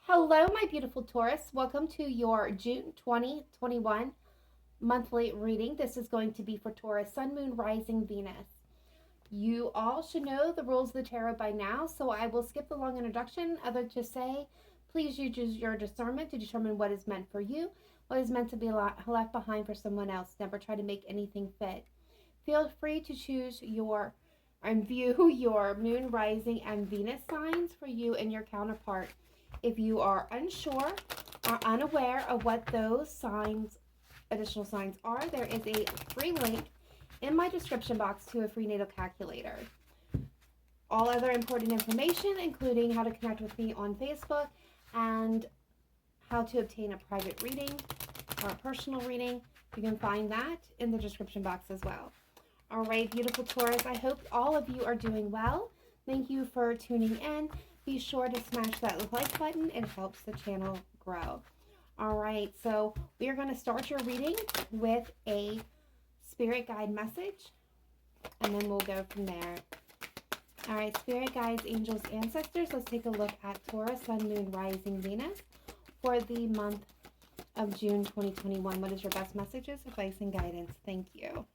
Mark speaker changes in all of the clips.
Speaker 1: Hello, my beautiful Taurus. Welcome to your June 2021 monthly reading. This is going to be for Taurus, Sun, Moon, Rising, Venus. You all should know the rules of the tarot by now, so I will skip the long introduction, other to say, please use your discernment to determine what is meant for you, what is meant to be left behind for someone else. Never try to make anything fit. Feel free to choose your and view your moon, rising, and Venus signs for you and your counterpart. If you are unsure or unaware of what those additional signs are, there is a free link in my description box to a free natal calculator. All other important information, including how to connect with me on Facebook and how to obtain a private reading or a personal reading, you can find that in the description box as well. All right, beautiful Taurus, I hope all of you are doing well. Thank you for tuning in. Be sure to smash that like button. It helps the channel grow. All right, so we are going to start your reading with a spirit guide message, and then we'll go from there. All right, spirit guides, angels, ancestors, let's take a look at Taurus, Sun, Moon, Rising, Venus for the month of June 2021. What is your best messages, advice, and guidance? Thank you.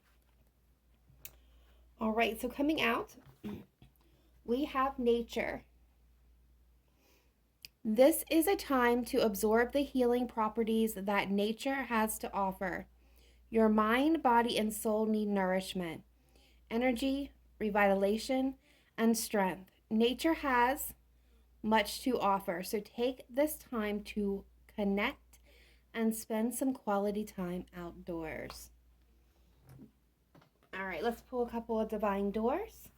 Speaker 1: All right, so coming out, we have nature. This is a time to absorb the healing properties that nature has to offer. Your mind, body, and soul need nourishment, energy, revitalization, and strength. Nature has much to offer, so take this time to connect and spend some quality time outdoors. All right, let's pull a couple of divine doors.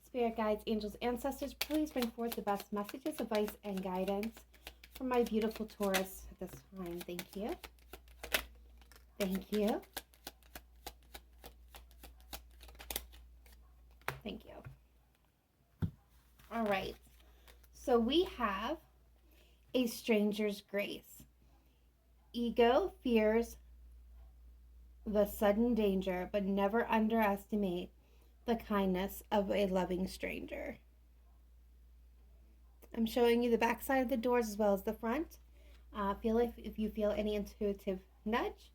Speaker 1: Spirit guides, angels, ancestors, please bring forth the best messages, advice, and guidance for my beautiful Taurus at this time. Thank you. Thank you. Thank you. All right. So we have a stranger's grace. Ego fears the sudden danger, but never underestimate the kindness of a loving stranger. I'm showing you the back side of the doors as well as the front. Feel if you feel any intuitive nudge,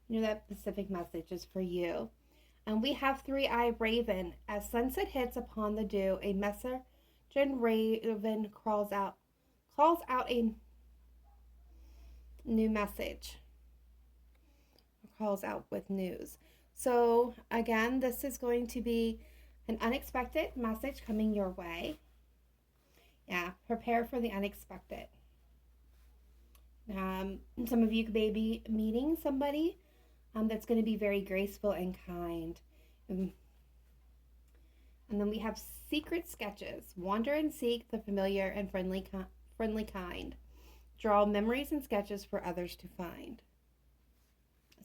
Speaker 1: you know that specific message is for you. And we have three-eyed raven. As sunset hits upon the dew, a messenger raven calls out a new message. Calls out with news. So again, this is going to be an unexpected message coming your way. Yeah, prepare for the unexpected. Some of you may be meeting somebody that's going to be very graceful and kind. And then we have secret sketches. Wander and seek the familiar and friendly kind. Draw memories and sketches for others to find.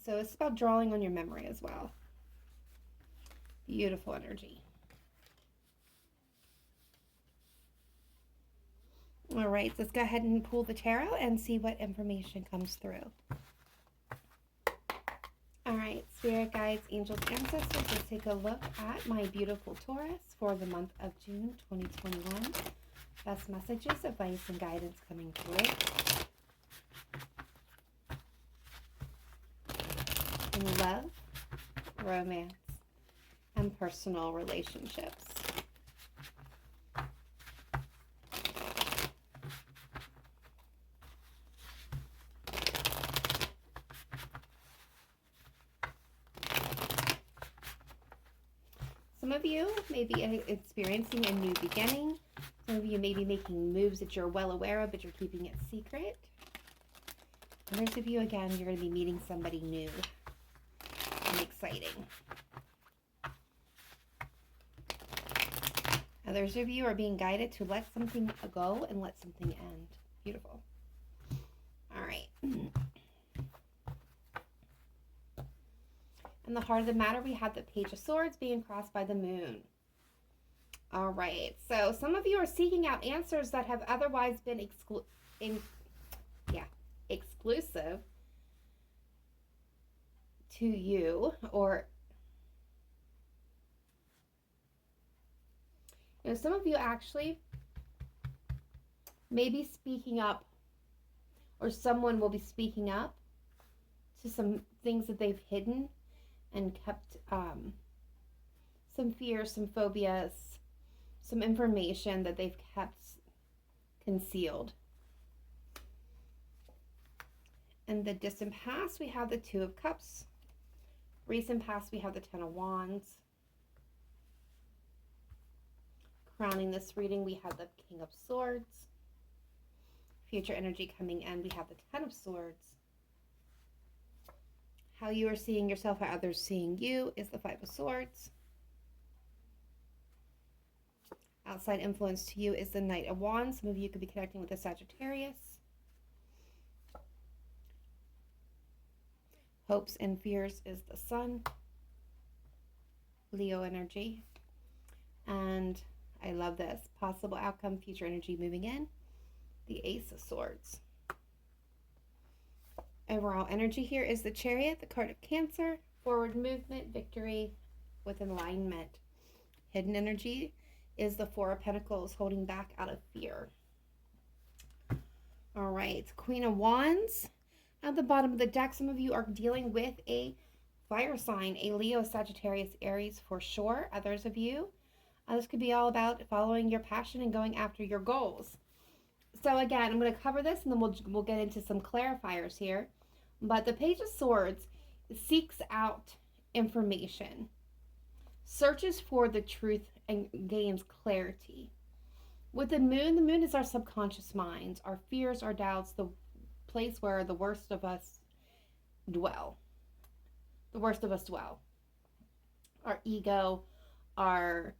Speaker 1: So it's about drawing on your memory as well. Beautiful energy. All right, so let's go ahead and pull the tarot and see what information comes through. All right, spirit guides, angels, ancestors, let's take a look at my beautiful Taurus for the month of June 2021. Best messages, advice, and guidance coming through. In love, romance, and personal relationships. Some of you may be experiencing a new beginning. Some of you may be making moves that you're well aware of, but you're keeping it secret. Others of you, again, you're going to be meeting somebody new and exciting. Others of you are being guided to let something go and let something end. Beautiful. All right. In the heart of the matter, we have the Page of Swords being crossed by the moon. All right. So some of you are seeking out answers that have otherwise been exclusive to you, or some of you actually maybe speaking up, or someone will be speaking up to some things that they've hidden and kept, some fears, some phobias, some information that they've kept concealed. In the distant past, we have the Two of Cups. Recent past, we have the Ten of Wands. Crowning this reading, we have the King of Swords. Future energy coming in, we have the Ten of Swords. How you are seeing yourself, how others seeing you, is the Five of Swords. Outside influence to you is the Knight of Wands. Some of you could be connecting with a Sagittarius. Hopes and fears is the Sun. Leo energy. And I love this. Possible outcome, future energy moving in. The Ace of Swords. Overall energy here is the Chariot, the card of Cancer. Forward movement, victory with alignment. Hidden energy is the Four of Pentacles, holding back out of fear. All right, Queen of Wands. At the bottom of the deck, some of you are dealing with a fire sign, a Leo, Sagittarius, Aries for sure. Others of you, this could be all about following your passion and going after your goals. So again, I'm going to cover this and then we'll get into some clarifiers here. But the Page of Swords seeks out information, searches for the truth, and gains clarity. With the moon is our subconscious minds, our fears, our doubts, the place where the worst of us dwell. The worst of us dwell. Our ego, our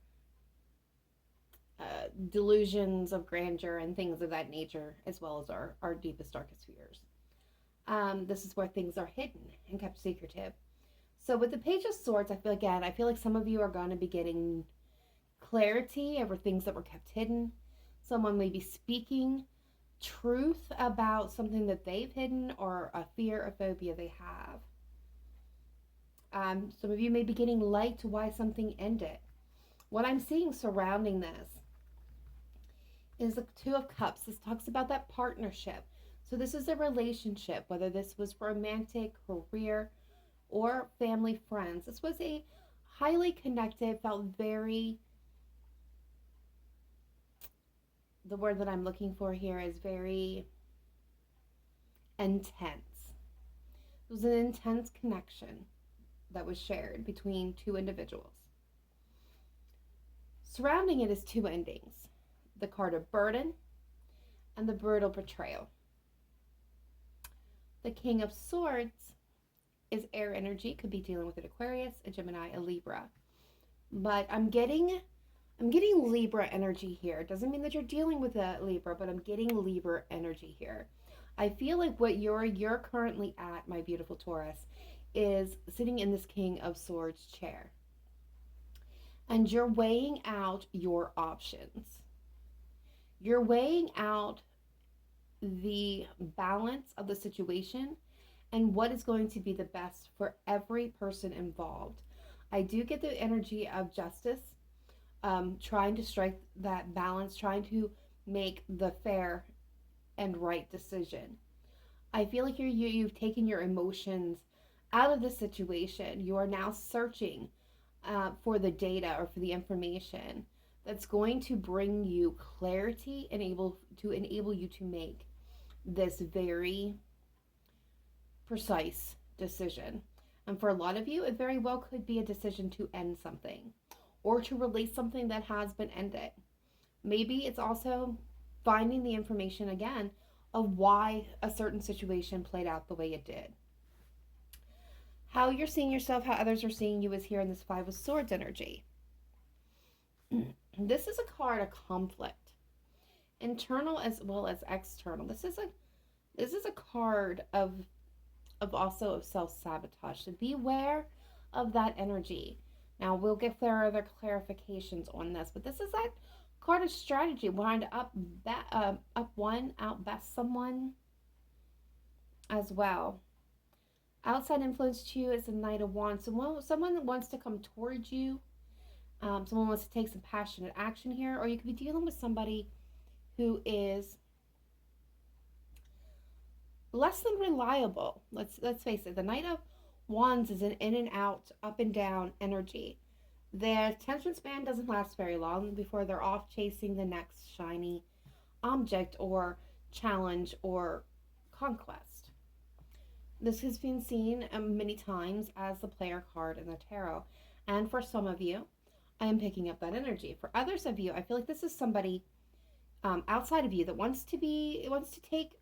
Speaker 1: delusions of grandeur and things of that nature, as well as our deepest, darkest fears. This is where things are hidden and kept secretive. So with the Page of Swords, I feel like some of you are going to be getting clarity over things that were kept hidden. Someone may be speaking truth about something that they've hidden or a fear or phobia they have. Some of you may be getting light to why something ended. What I'm seeing surrounding this is the Two of Cups. This talks about that partnership. So this is a relationship, whether this was romantic, career, or family, friends. This was a highly connected, felt very, the word that I'm looking for here is very intense. It was an intense connection that was shared between two individuals. Surrounding it is two endings. The card of burden and the brutal betrayal. The King of Swords is air energy, could be dealing with an Aquarius, a Gemini, a Libra. But I'm getting Libra energy here. Doesn't mean that you're dealing with a Libra, but I'm getting Libra energy here. I feel like what you're currently at, my beautiful Taurus, is sitting in this King of Swords chair. And you're weighing out your options. You're weighing out the balance of the situation and what is going to be the best for every person involved. I do get the energy of justice, trying to strike that balance, trying to make the fair and right decision. I feel like you've taken your emotions out of the situation. You are now searching for the data or for the information that's going to bring you clarity and enable you to make this very precise decision. And for a lot of you, it very well could be a decision to end something or to release something that has been ended. Maybe it's also finding the information again of why a certain situation played out the way it did. How you're seeing yourself, how others are seeing you is here in this Five of Swords energy. This is a card of conflict, internal as well as external. This is a card of also of self-sabotage. So beware of that energy. Now we'll get further clarifications on this, but this is that card of strategy, wanting to up one, outbest someone as well. Outside influence to you is the Knight of Wands. Someone that wants to come towards you. Someone wants to take some passionate action here, or you could be dealing with somebody who is less than reliable. Let's face it. The Knight of Wands is an in and out, up and down energy. Their attention span doesn't last very long before they're off chasing the next shiny object or challenge or conquest. This has been seen many times as the player card in the tarot. And for some of you, I am picking up that energy. For others of you, I feel like this is somebody outside of you that wants to take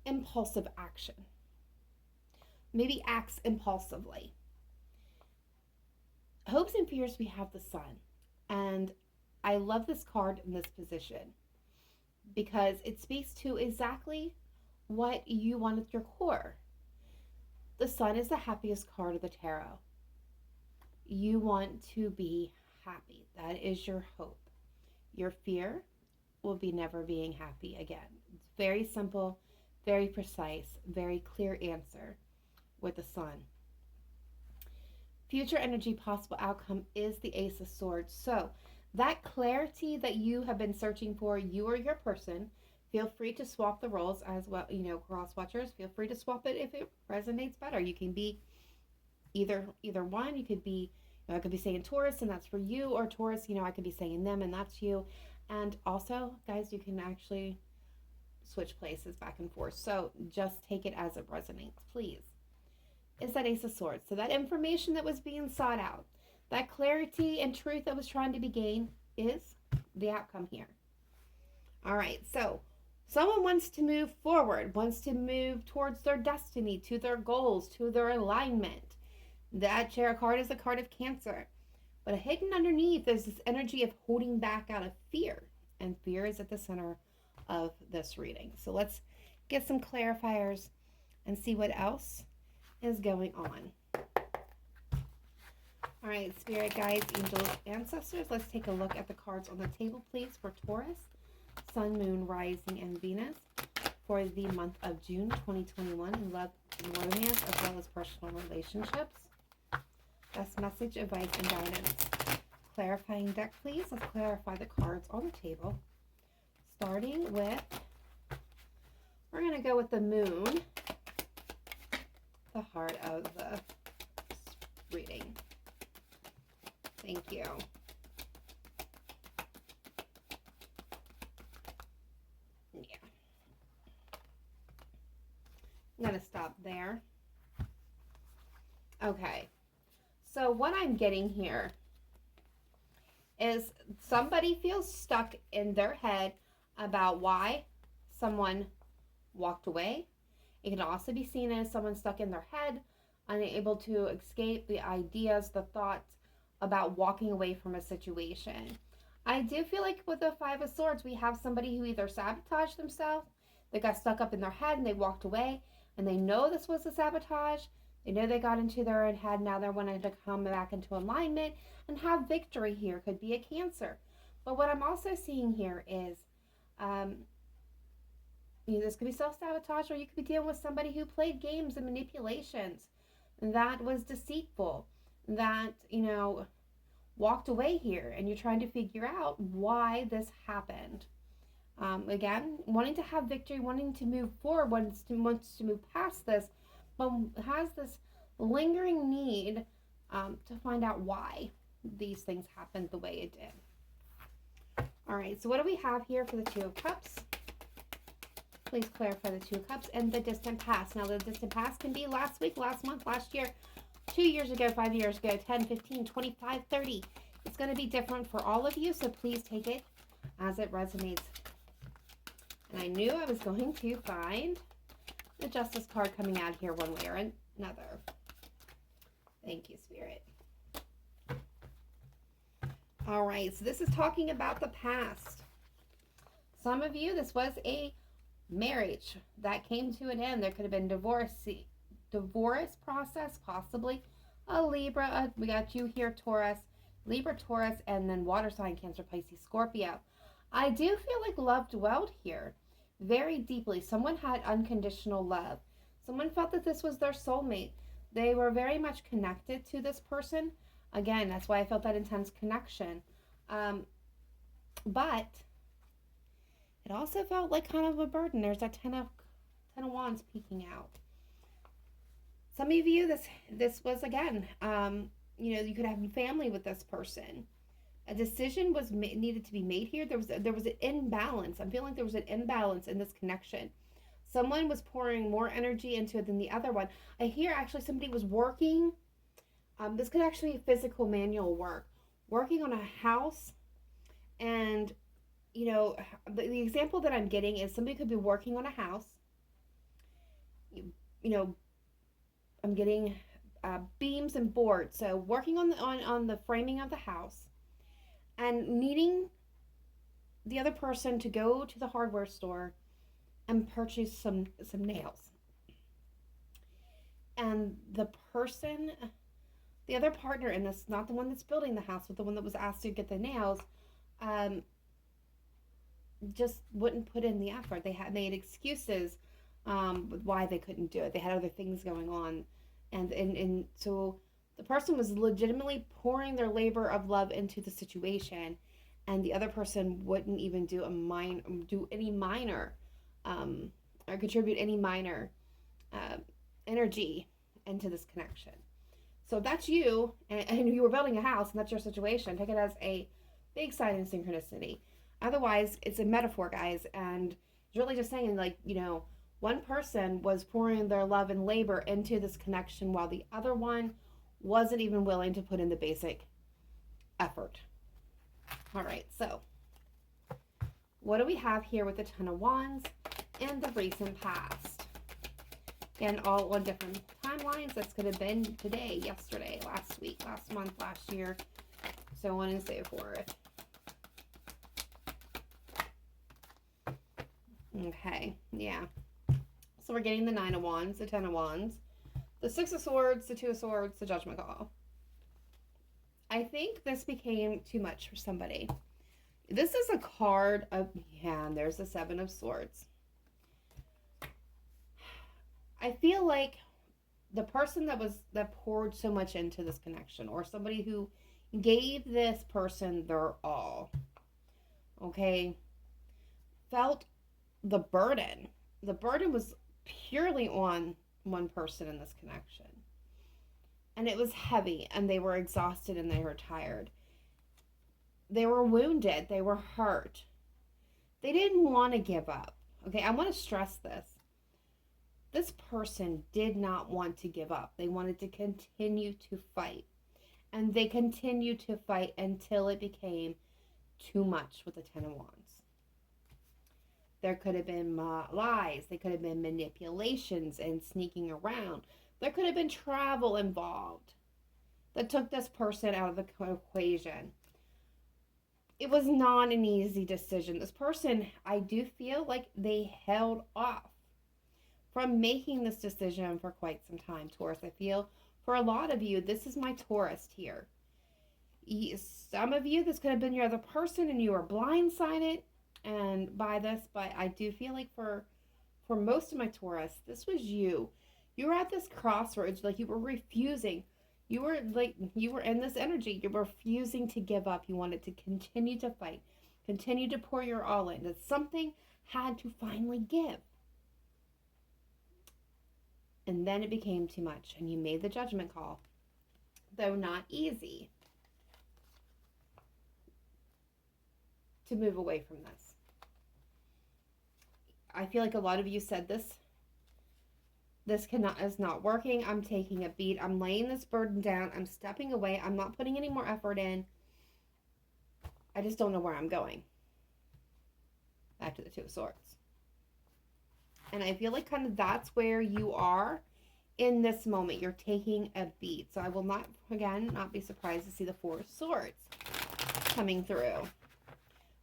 Speaker 1: impulsive action. Maybe acts impulsively. Hopes and fears, we have the Sun. And I love this card in this position because it speaks to exactly what you want at your core. The Sun is the happiest card of the tarot. You want to be happy. That is your hope. Your fear will be never being happy again. It's very simple, very precise, very clear answer with the Sun. Future energy possible outcome is the Ace of Swords. So that clarity that you have been searching for, you or your person, feel free to swap the roles as well. Cross watchers, feel free to swap it if it resonates better. You can be either one. You could be, I could be saying Taurus and that's for you, or Taurus, I could be saying them and that's you. And also, guys, you can actually switch places back and forth. So just take it as it resonates, please. Is that Ace of Swords. So that information that was being sought out, that clarity and truth that was trying to be gained is the outcome here. All right, so someone wants to move forward, wants to move towards their destiny, to their goals, to their alignment. That tarot card is a card of Cancer. But hidden underneath is this energy of holding back out of fear. And fear is at the center of this reading. So let's get some clarifiers and see what else is going on. All right, spirit guides, angels, ancestors. Let's take a look at the cards on the table, please, for Taurus, Sun, Moon, Rising, and Venus for the month of June 2021 in love and romance as well as personal relationships. Best message, advice, and guidance. Clarifying deck, please. Let's clarify the cards on the table. Starting with, we're going to go with the Moon, the heart of the reading. Thank you. Yeah. I'm going to stop there. Okay. So what I'm getting here is somebody feels stuck in their head about why someone walked away. It can also be seen as someone stuck in their head, unable to escape the ideas, the thoughts about walking away from a situation. I do feel like with the Five of Swords, we have somebody who either sabotaged themselves, they got stuck up in their head and they walked away, and they know this was a sabotage. They know they got into their own head. Now they're wanting to come back into alignment and have victory here. Could be a Cancer. But what I'm also seeing here is, this could be self-sabotage, or you could be dealing with somebody who played games and manipulations that was deceitful, that, walked away here, and you're trying to figure out why this happened. Again, wanting to have victory, wanting to move forward, wants to move past this, but has this lingering need to find out why these things happened the way it did. All right, so what do we have here for the Two of Cups? Please clarify the Two of Cups and the distant past. Now, the distant past can be last week, last month, last year, 2 years ago, 5 years ago, 10, 15, 25, 30. It's going to be different for all of you, so please take it as it resonates. And I knew I was going to find the Justice card coming out here one way or another. Thank you, Spirit. All right, so this is talking about the past. Some of you, this was a marriage that came to an end. There could have been divorce process, possibly a Libra. We got you here, Taurus, Libra, Taurus, and then water sign, Cancer, Pisces, Scorpio. I do feel like love dwelled here very deeply. Someone had unconditional love. Someone felt that this was their soulmate. They were very much connected to this person. Again, that's why I felt that intense connection. But it also felt like kind of a burden. There's that Ten of Ten of Wands peeking out. Some of you, this was again, you could have family with this person. A decision was needed to be made here. There was an imbalance. I'm feeling like there was an imbalance in this connection. Someone was pouring more energy into it than the other one. I hear actually somebody was working. This could actually be physical manual work, working on a house, and the example that I'm getting is somebody could be working on a house. I'm getting beams and boards, so working on the framing of the house, and needing the other person to go to the hardware store and purchase some nails. And the other partner in this, not the one that's building the house, but the one that was asked to get the nails, just wouldn't put in the effort. They had excuses why they couldn't do it. They had other things going on, and so the person was legitimately pouring their labor of love into the situation, and the other person wouldn't even do any minor or contribute any minor energy into this connection. So if that's you, and you were building a house, and that's your situation, take it as a big sign in synchronicity. Otherwise, it's a metaphor, guys, and it's really just saying, one person was pouring their love and labor into this connection while the other one wasn't even willing to put in the basic effort. All right, so what do we have here with the Ten of Wands in the recent past? Again, all on different timelines. This could have been today, yesterday, last week, last month, last year, so on and so forth. Okay, yeah. So we're getting the Nine of Wands, the Ten of Wands, the Six of Swords, the Two of Swords, the Judgment Call. I think this became too much for somebody. This is a card of, and there's the Seven of Swords. I feel like the person that poured so much into this connection, or somebody who gave this person their all, okay, felt the burden. The burden was purely on one person in this connection. And it was heavy, and they were exhausted, and they were tired. They were wounded. They were hurt. They didn't want to give up. Okay, I want to stress this. This person did not want to give up. They wanted to continue to fight. And they continued to fight until it became too much with the Ten of Wands. There could have been lies. There could have been manipulations and sneaking around. There could have been travel involved that took this person out of the equation. It was not an easy decision. This person, I do feel like they held off from making this decision for quite some time, Taurus. I feel for a lot of you, this is my Taurus here. Some of you, this could have been your other person and you were blindsided and by this, but I do feel like for most of my Taurus, this was you. You were at this crossroads, like you were refusing. You were in this energy. You were refusing to give up. You wanted to continue to fight, continue to pour your all in. That something had to finally give. And then it became too much, and you made the judgment call, though not easy, to move away from this. I feel like a lot of you said this is not working. I'm taking a beat. I'm laying this burden down. I'm stepping away. I'm not putting any more effort in. I just don't know where I'm going. Back to the Two of Swords. And I feel like kind of that's where you are in this moment. You're taking a beat. So I will not be surprised to see the Four of Swords coming through.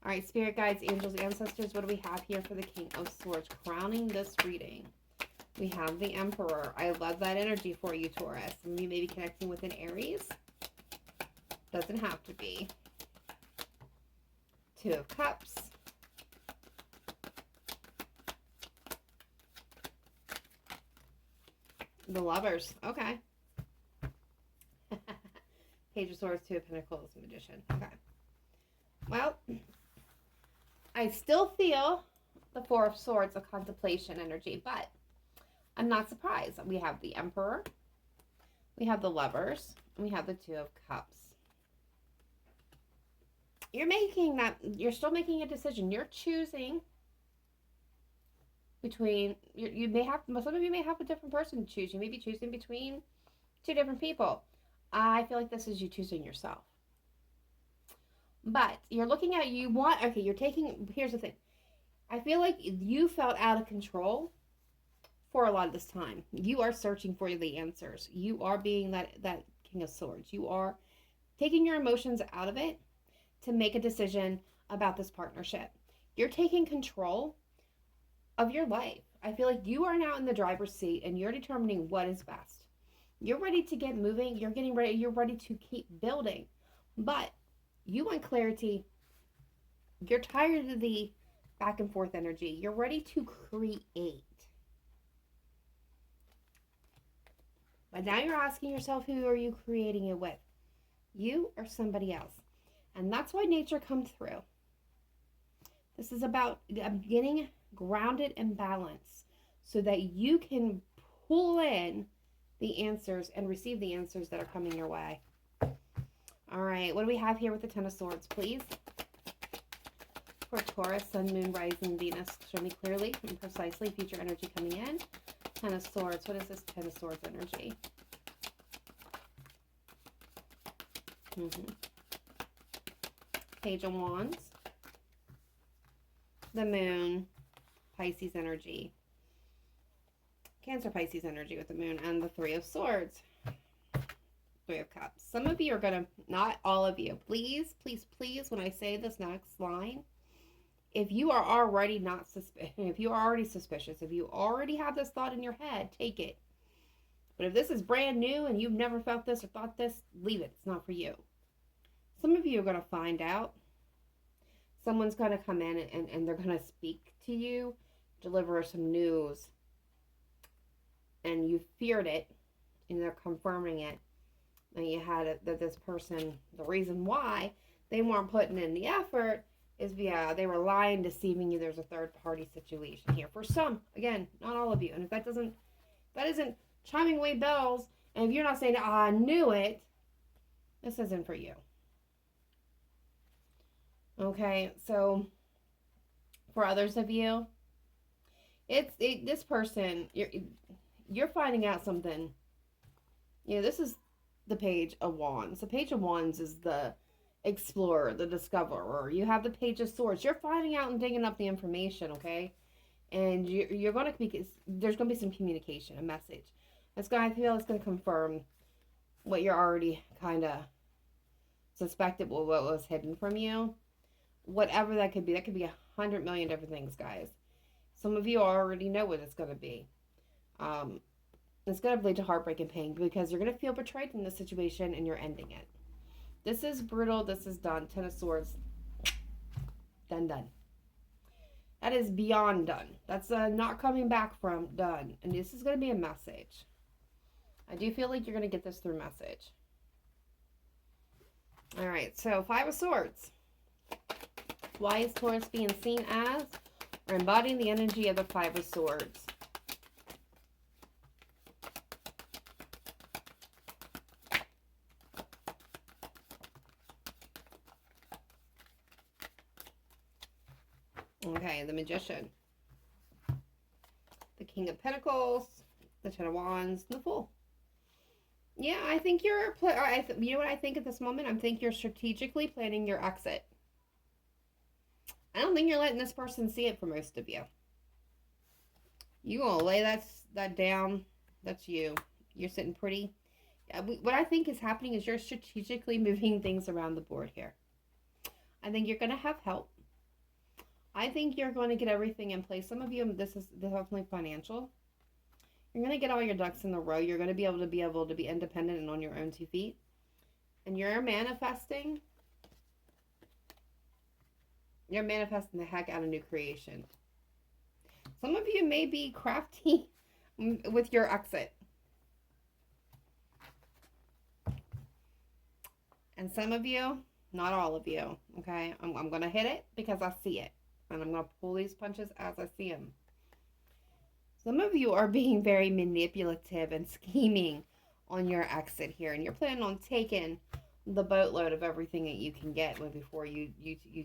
Speaker 1: All right, Spirit Guides, Angels, Ancestors, what do we have here for the King of Swords? Crowning this reading, we have the Emperor. I love that energy for you, Taurus. Some of you may be connecting with an Aries. Doesn't have to be. Two of Cups. The Lovers. Okay. Page of Swords, Two of Pentacles, Magician. Okay. Well, I still feel the Four of Swords of contemplation energy, but I'm not surprised. We have the Emperor, we have the Lovers, and we have the Two of Cups. You're still making a decision. You're choosing between, you may have, some of you may have a different person to choose. You may be choosing between two different people. I feel like this is you choosing yourself. But you're looking at, here's the thing. I feel like you felt out of control for a lot of this time. You are searching for the answers. You are being that King of Swords. You are taking your emotions out of it to make a decision about this partnership. You're taking control of your life. I feel like you are now in the driver's seat and you're determining what is best. You're ready to get moving. You're ready to keep building. But you want clarity. You're tired of the back and forth energy. You're ready to create. But now you're asking yourself, who are you creating it with? You or somebody else? And that's why nature comes through. This is about getting grounded and balanced so that you can pull in the answers and receive the answers that are coming your way. All right, what do we have here with the Ten of Swords, please? For Taurus, Sun, Moon, Rising, Venus. Show me clearly and precisely future energy coming in. Ten of Swords. What is this Ten of Swords energy? Page of Wands. The Moon. Pisces energy. Cancer Pisces energy with the Moon. And the Three of Swords. Three of Cups. Some of you are going to, not all of you, please, please, please, when I say this next line, if you are already not suspicious, if you are already suspicious, if you already have this thought in your head, take it. But if this is brand new and you've never felt this or thought this, leave it. It's not for you. Some of you are going to find out. Someone's going to come in and they're going to speak to you, deliver some news, and you feared it, and they're confirming it. And you had it that this person, the reason why they weren't putting in the effort is they were lying, deceiving you. There's a third party situation here. For some, again, not all of you. And if that isn't chiming away bells, and if you're not saying, I knew it, this isn't for you. Okay, so for others of you, this person, you're finding out something. This is the Page of Wands. The Page of Wands is the explorer, the discoverer. You have the Page of Swords. You're finding out and digging up the information, okay? And you're going to be, there's going to be some communication, a message. I feel it's going to confirm what you're already kind of suspected, what was hidden from you. Whatever that could be 100 million different things, guys. Some of you already know what it's going to be. It's going to lead to heartbreak and pain because you're going to feel betrayed in this situation and you're ending it. This is brutal. This is done. Ten of Swords. Done. That is beyond done. That's not coming back from done. And this is going to be a message. I do feel like you're going to get this through message. All right. So Five of Swords. Why is Taurus being seen as or embodying the energy of the Five of Swords? Okay, the Magician, the King of Pentacles, the Ten of Wands, and the Fool. Yeah, I think you know what I think at this moment? I think you're strategically planning your exit. I don't think you're letting this person see it for most of you. You gonna lay that down. That's you. You're sitting pretty. Yeah, what I think is happening is you're strategically moving things around the board here. I think you're gonna have help. I think you're going to get everything in place. Some of you, this is definitely financial. You're going to get all your ducks in a row. You're going to be able to be independent and on your own 2 feet. And you're manifesting. You're manifesting the heck out of new creation. Some of you may be crafty with your exit. And some of you, not all of you, okay? I'm going to hit it because I see it. And I'm going to pull these punches as I see them. Some of you are being very manipulative and scheming on your exit here, and you're planning on taking the boatload of everything that you can get before you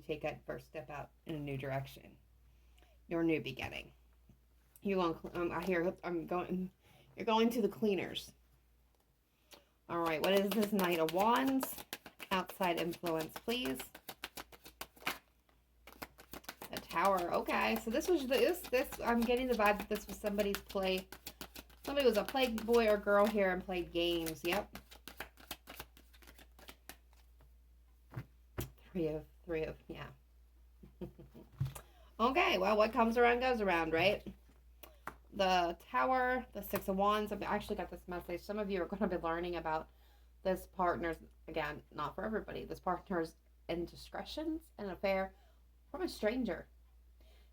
Speaker 1: take that first step out in a new direction, your new beginning. You're going. I hear. I'm going. You're going to the cleaners. All right. What is this Knight of Wands? Outside influence, please. A Tower. Okay. So this was this. I'm getting the vibe that this was somebody's play. Somebody was a playboy or girl here and played games. Yep. Three of. Yeah. Okay. Well, what comes around goes around, right? The Tower, the Six of Wands. I've actually got this message. Some of you are going to be learning about this partner's, again, not for everybody, this partner's indiscretions and affair from a stranger.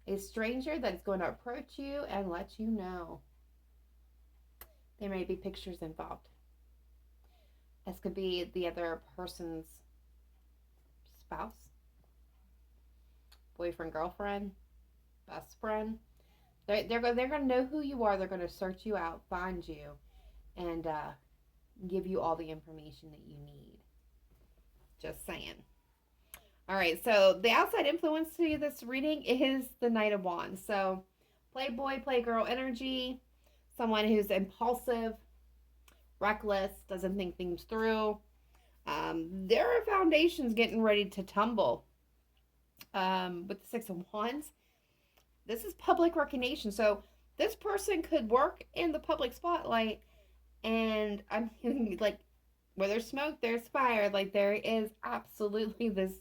Speaker 1: A stranger that is going to approach you and let you know. There may be pictures involved. This could be the other person's spouse, boyfriend, girlfriend, best friend. They're going to know who you are. They're going to search you out, find you, and give you all the information that you need. Just saying. All right, so the outside influence to this reading is the Knight of Wands. So playboy, playgirl energy, someone who's impulsive, reckless, doesn't think things through. There are foundations getting ready to tumble. With the Six of Wands, this is public recognition. So this person could work in the public spotlight, and I'm like, where there's smoke, there's fire. Like, there is absolutely this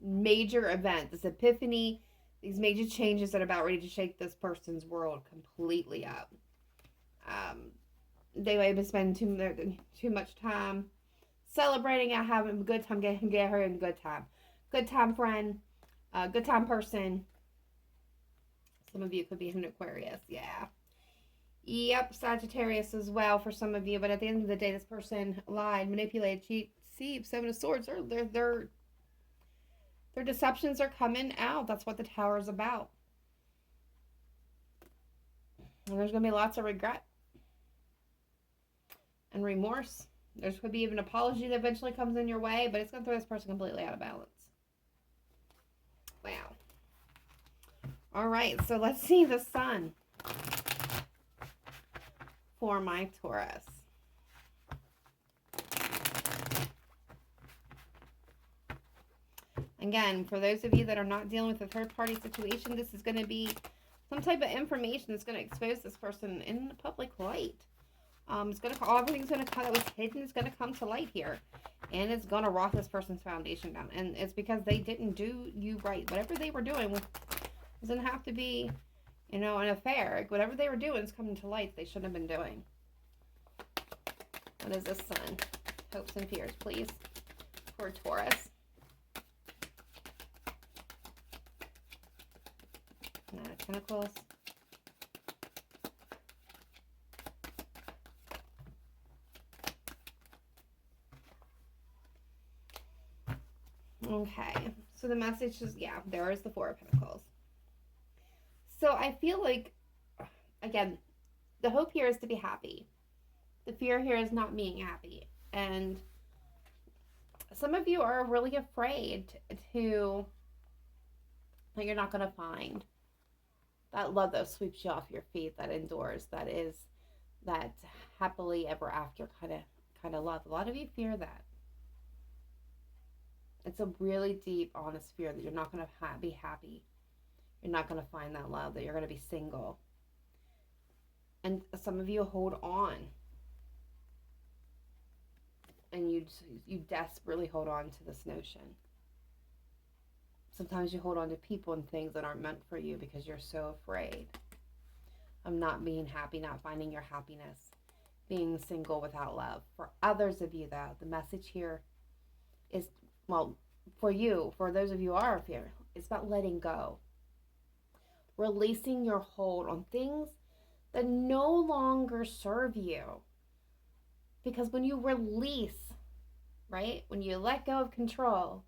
Speaker 1: major event, this epiphany, these major changes that are about ready to shake this person's world completely up. They may be spending too much time celebrating and having a good time, get her in a good time. Good time friend, good time person. Some of you could be an Aquarius, yeah. Yep, Sagittarius as well for some of you. But at the end of the day, this person lied, manipulated, cheat, deceived. Seven of Swords. Their deceptions are coming out. That's what the Tower is about. And there's going to be lots of regret and remorse. There's going to be even an apology that eventually comes in your way, but it's going to throw this person completely out of balance. Wow. All right, so let's see the Sun for my Taurus. Again, for those of you that are not dealing with a third-party situation, this is going to be some type of information that's going to expose this person in the public light. It's going to, everything's going to come that was hidden is going to come to light here, and it's going to rock this person's foundation down. And it's because they didn't do you right. Whatever they were doing doesn't have to be, you know, an affair. Like, whatever they were doing is coming to light they shouldn't have been doing. What is this Sun? Hopes and fears, please, for Taurus. Nine of Pentacles. Okay, so the message is, yeah, there is the Four of Pentacles. So I feel like, again, the hope here is to be happy. The fear here is not being happy. And some of you are really afraid that you're not going to find that love that sweeps you off your feet, that endures, that is that happily ever after kind of love. A lot of you fear that. It's a really deep, honest fear that you're not going to be happy. You're not going to find that love, that you're going to be single. And some of you hold on. And you desperately hold on to this notion. Sometimes you hold on to people and things that aren't meant for you because you're so afraid of not being happy, not finding your happiness, being single without love. For others of you, though, the message here is, well, for you, for those of you who are fear, it's about letting go. Releasing your hold on things that no longer serve you. Because when you release, right, when you let go of control,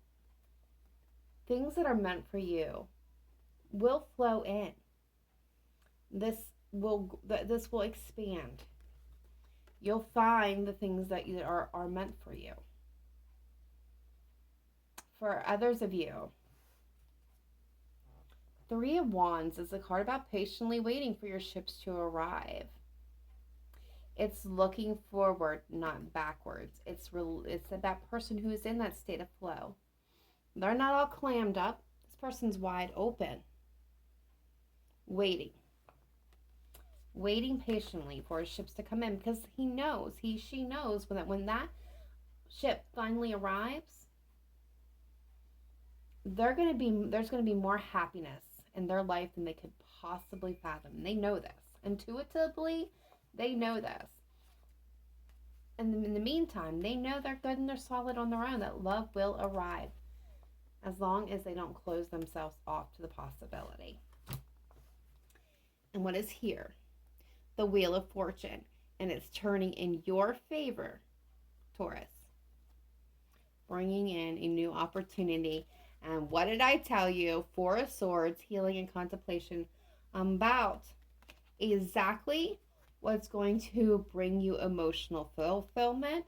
Speaker 1: things that are meant for you will flow in. This this will expand. You'll find the things that are meant for you. For others of you, Three of Wands is a card about patiently waiting for your ships to arrive. It's looking forward, not backwards. It's that person who is in that state of flow. They're not all clammed up. This person's wide open. Waiting patiently for his ships to come in, because she knows when that ship finally arrives, there's going to be more happiness in their life than they could possibly fathom. They know this. Intuitively, they know this. And in the meantime, they know they're good and they're solid on their own, that love will arrive as long as they don't close themselves off to the possibility. And what is here? The Wheel of Fortune. And it's turning in your favor, Taurus. Bringing in a new opportunity. And what did I tell you? Four of Swords, healing and contemplation, about exactly what's going to bring you emotional fulfillment,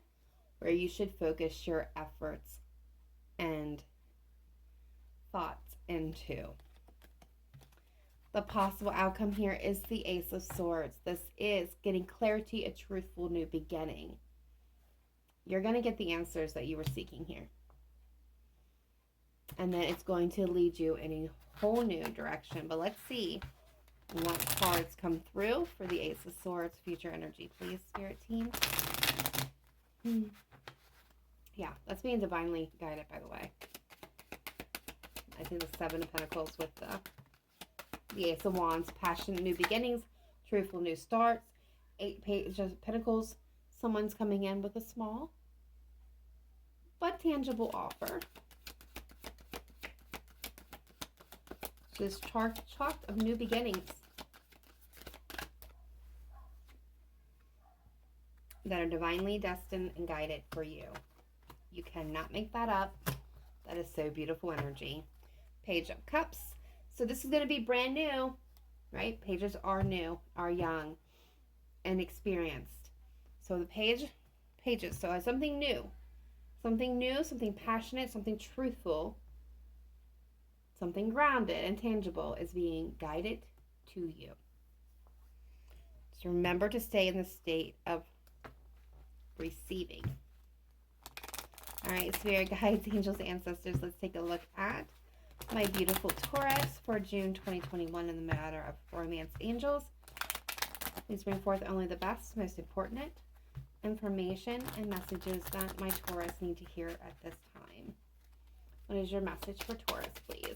Speaker 1: where you should focus your efforts and thoughts into. The possible outcome here is the Ace of Swords. This is getting clarity, a truthful new beginning. You're going to get the answers that you were seeking here. And then it's going to lead you in a whole new direction. But let's see what cards come through for the Ace of Swords future energy, please, Spirit team. Yeah, that's being divinely guided, by the way. I think the Seven of Pentacles with the Ace of Wands, passionate new beginnings, truthful new starts. Eight of Pentacles, someone's coming in with a small but tangible offer. This chart of new beginnings that are divinely destined and guided for you. You cannot make that up. That is so beautiful energy. Page of Cups. So this is going to be brand new, right? Pages are new, are young, and experienced. So the pages. So something new, something passionate, something truthful, something grounded and tangible is being guided to you. So remember to stay in the state of receiving. All right, Spirit guides, angels, ancestors, let's take a look at my beautiful Taurus for June 2021 in the matter of romance. Angels, please bring forth only the best, most important information and messages that my Taurus need to hear at this time. What is your message for Taurus, please?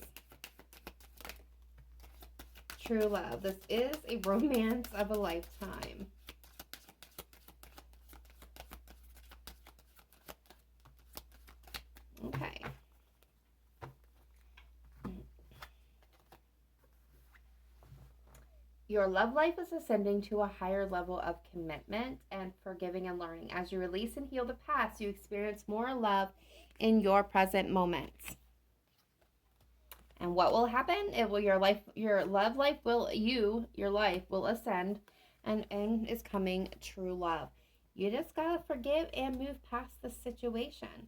Speaker 1: True love. This is a romance of a lifetime. Okay. Your love life is ascending to a higher level of commitment and forgiving and learning. As you release and heal the past, you experience more love in your present moments. And what will happen? Your love life will ascend, and is coming true love. You just gotta forgive and move past the situation.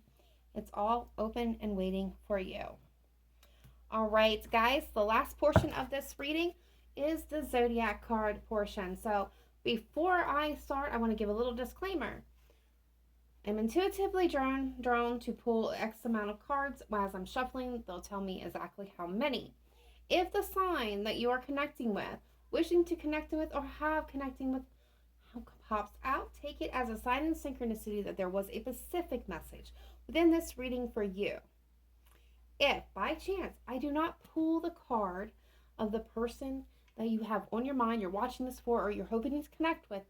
Speaker 1: It's all open and waiting for you. All right, guys, the last portion of this reading is the Zodiac card portion. So before I start, I want to give a little disclaimer. I'm intuitively drawn to pull X amount of cards. As I'm shuffling, they'll tell me exactly how many. If the sign that you are connecting with, wishing to connect with, or have connecting with pops out, take it as a sign in synchronicity that there was a specific message within this reading for you. If by chance I do not pull the card of the person that you have on your mind, you're watching this for, or you're hoping to connect with,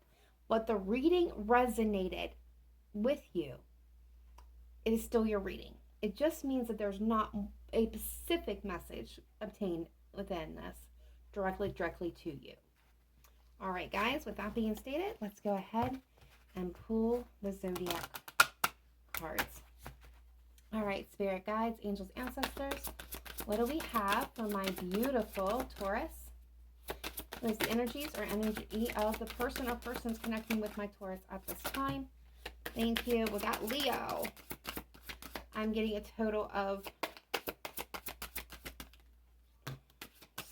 Speaker 1: but the reading resonated with you, it is still your reading. It just means that there's not a specific message obtained within this directly to you. All right, guys, with that being stated, let's go ahead and pull the Zodiac cards. All right, Spirit guides, angels, ancestors, what do we have for my beautiful Taurus What is the energies or energy of the person or persons connecting with my Taurus at this time? Thank you. We got Leo. I'm getting a total of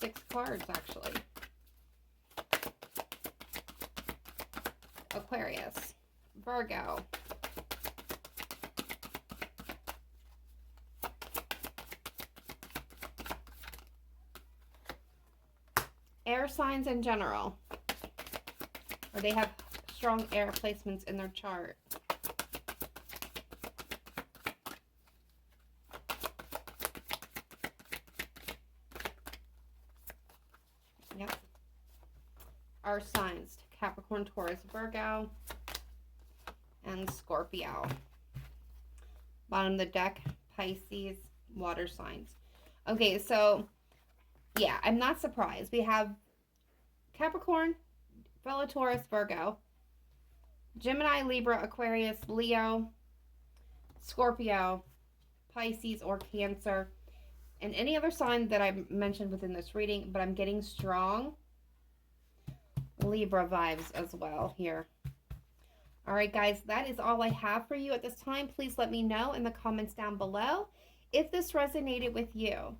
Speaker 1: 6 cards, actually. Aquarius, Virgo, air signs in general, or they have strong air placements in their chart. Yep. Our signs, Capricorn, Taurus, Virgo, and Scorpio. Bottom of the deck, Pisces, water signs. Okay, so yeah, I'm not surprised. We have Capricorn, fellow Taurus, Virgo, Gemini, Libra, Aquarius, Leo, Scorpio, Pisces, or Cancer, and any other sign that I mentioned within this reading, but I'm getting strong Libra vibes as well here. All right, guys, that is all I have for you at this time. Please let me know in the comments down below if this resonated with you.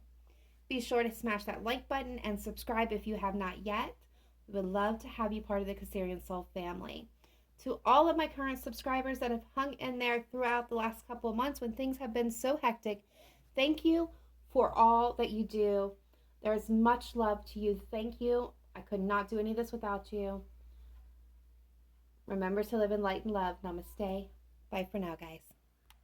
Speaker 1: Be sure to smash that like button and subscribe if you have not yet. We would love to have you part of the Cancerian Soul family. To all of my current subscribers that have hung in there throughout the last couple of months when things have been so hectic, thank you for all that you do. There's much love to you. Thank you. I could not do any of this without you. Remember to live in light and love. Namaste. Bye for now, guys.